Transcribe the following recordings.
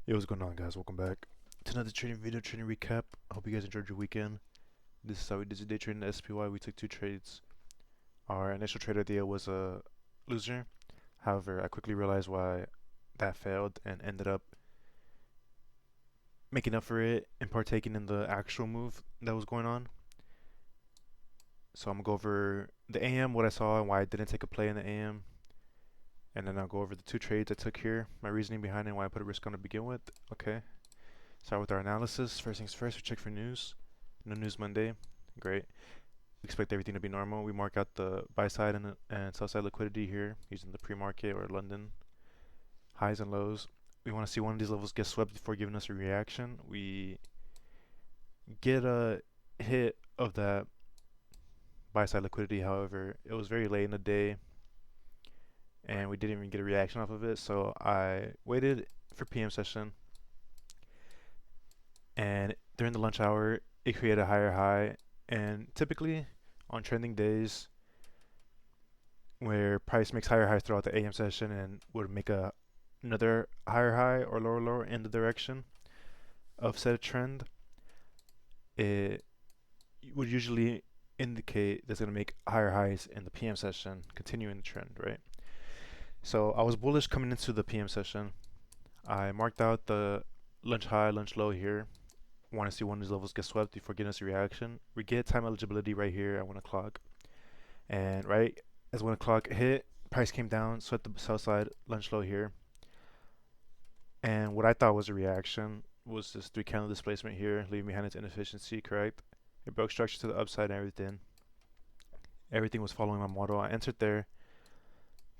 Yo, what's going on, guys? Welcome back to another trading video, trading recap. I hope you guys enjoyed your weekend. This is how we did the day trading the SPY. We took two trades. Our initial trade idea was a loser. However, I quickly realized why that failed and ended up making up for it and partaking in the actual move that was going on. So I'm gonna go over the AM, what I saw, and why I didn't take a play in the AM. And then I'll go over the two trades I took here, my reasoning behind it, and why I put a risk on to begin with. Okay. Start with our analysis. First things first, we check for news. No news Monday. Great. We expect everything to be normal. We mark out the buy side and sell side liquidity here using the pre-market or London highs and lows. We want to see one of these levels get swept before giving us a reaction. We get a hit of that buy side liquidity. However, it was very late in the day and we didn't even get a reaction off of it. So I waited for PM session, and during the lunch hour it created a higher high. And typically on trending days where price makes higher highs throughout the AM session and would make another higher high or lower lower in the direction of said trend, it would usually indicate that's going to make higher highs in the PM session, continuing the trend, right? So I was bullish coming into the PM session. I marked out the lunch high, lunch low here. Want to see one of these levels get swept before getting us a reaction. We get time eligibility right here at 1 o'clock. And right as 1 o'clock hit, price came down, swept the sell side, lunch low here. And what I thought was a reaction was this 3 candle displacement here, leaving behind its inefficiency, correct? It broke structure to the upside and everything. Everything was following my model. I entered there.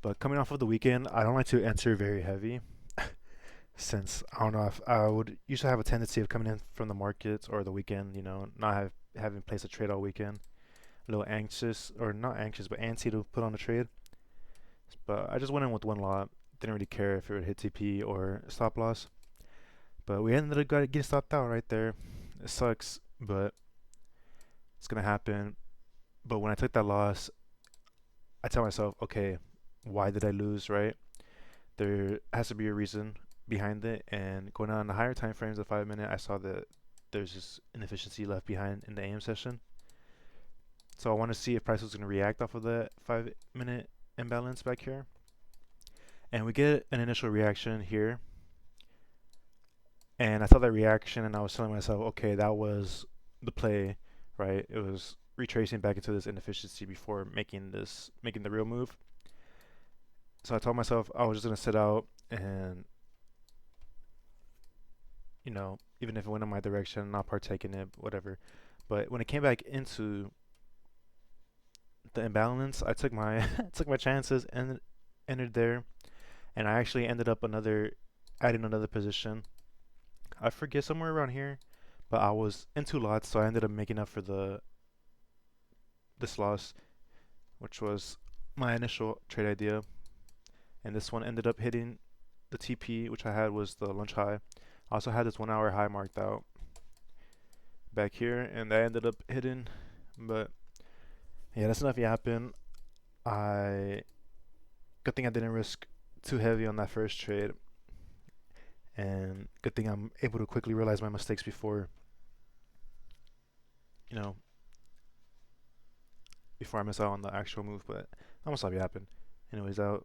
But coming off of the weekend, I don't like to enter very heavy since I don't know if I would usually have a tendency of coming in from the markets or the weekend, not having placed a trade all weekend. A little anxious, or not anxious, but antsy to put on a trade. But I just went in with one lot. Didn't really care if it would hit TP or stop loss. But we ended up getting stopped out right there. It sucks, but it's gonna happen. But when I took that loss, I tell myself, okay, why did I lose, right? There has to be a reason behind it. And going on the higher time frames, the 5 minute, I saw that there's just inefficiency left behind in the AM session. So I want to see if price was going to react off of that 5 minute imbalance back here. And we get an initial reaction here. And I saw that reaction and I was telling myself, okay, that was the play, right? It was retracing back into this inefficiency before making the real move. So I told myself I was just going to sit out and, even if it went in my direction, not partake in it, whatever. But when it came back into the imbalance, I took my took my chances and entered there, and I actually ended up adding another position. I forget, somewhere around here, but I was in two lots, so I ended up making up for this loss, which was my initial trade idea. And this one ended up hitting the TP, which I had was the lunch high. I also had this 1 hour high marked out back here, and that ended up hitting. But yeah, that's enough yapping. Good thing I didn't risk too heavy on that first trade, and good thing I'm able to quickly realize my mistakes before, you know, before I miss out on the actual move. But I'm gonna stop yapping. Anyways, that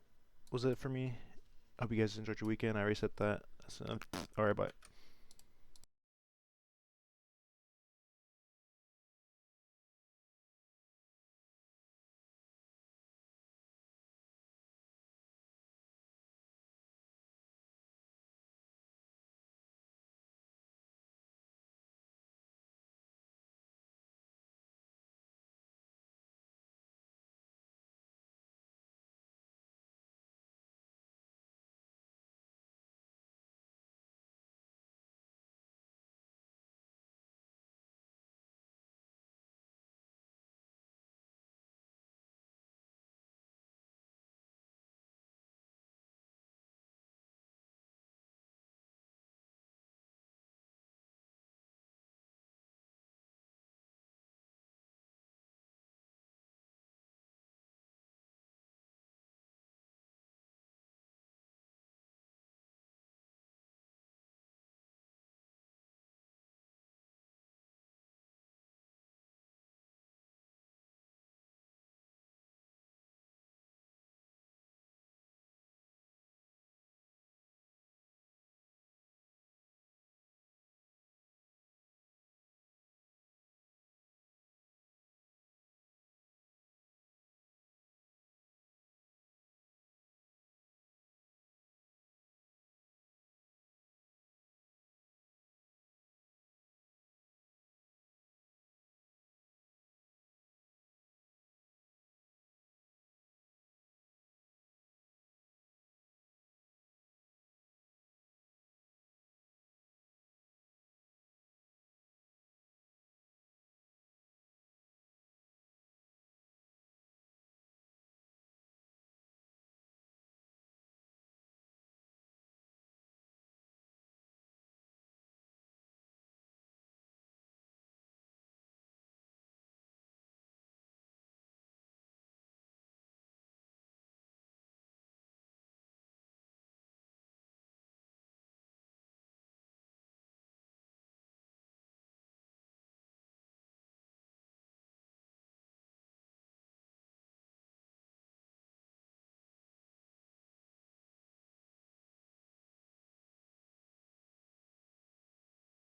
was it for me. Hope you guys enjoyed your weekend. I already said that. Alright, bye.